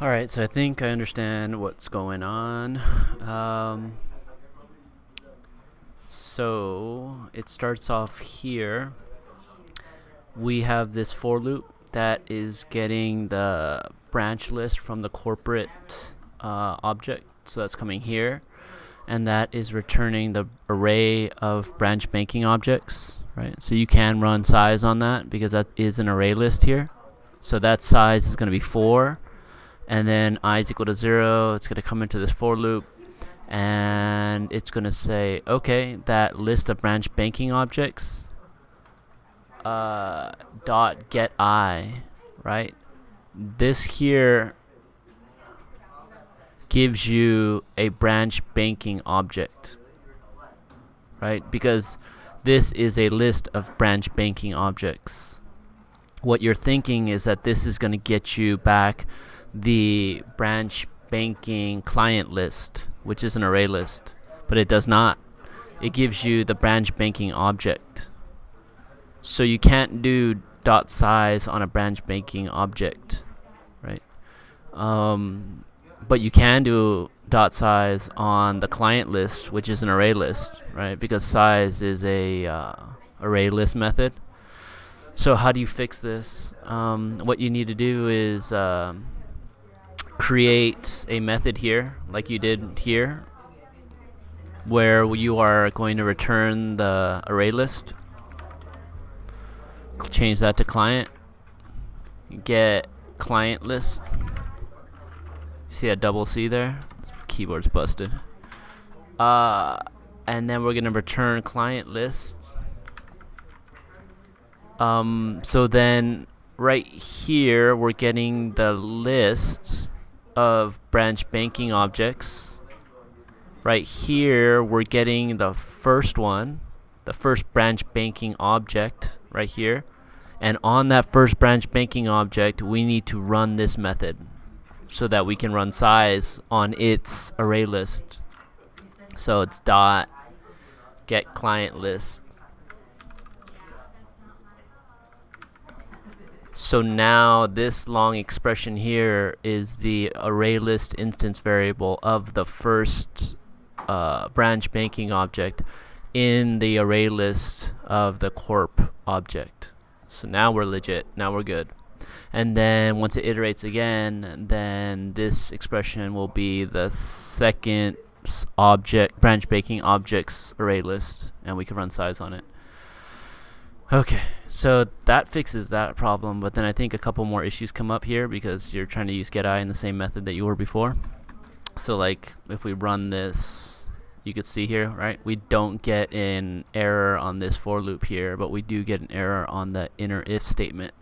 Alright, so I think I understand what's going on. So it starts off here. We have this for loop that is getting the branch list from the corporate object. So that's coming here. And that is returning the array of branch banking objects, right? So you can run size on that because that is an array list here. So that size is going to be 4. And then I is equal to 0. It's going to come into this for loop. And it's going to say, okay, that list of branch banking objects dot get I, right? This here gives you a branch banking object, right? Because this is a list of branch banking objects. What you're thinking is that this is going to get you back the branch banking client list, which is an array list, but it does not. It gives you the branch banking object. So you can't do dot size on a branch banking object, right? But you can do dot size on the client list, which is an array list, right? Because size is a array list method. So how do you fix this? What you need to do is create a method here, like you did here, where you are going to return the array list. Change that to client. Get client list. See that double C there? Keyboard's busted. And then we're gonna return client list. So then right here we're getting the list of branch banking objects. Right here we're getting the first one, the first branch banking object right here. And on that first branch banking object we need to run this method so that we can run size on its array list. So it's dot get client list. So now this long expression here is the array list instance variable of the first branch banking object in the array list of the corp object. So now we're legit. Now we're good. And then once it iterates again, then this expression will be the second object branch banking objects array list, and we can run size on it. Okay, so that fixes that problem, but then I think a couple more issues come up here because you're trying to use getI in the same method that you were before. So like if we run this, you could see here, right? We don't get an error on this for loop here, but we do get an error on the inner if statement.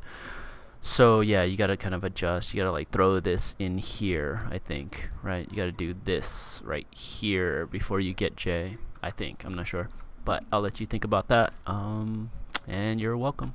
So yeah, you gotta kind of adjust. You gotta like throw this in here, I think, right? You gotta do this right here before you get J, I think. I'm not sure, but I'll let you think about that. And you're welcome.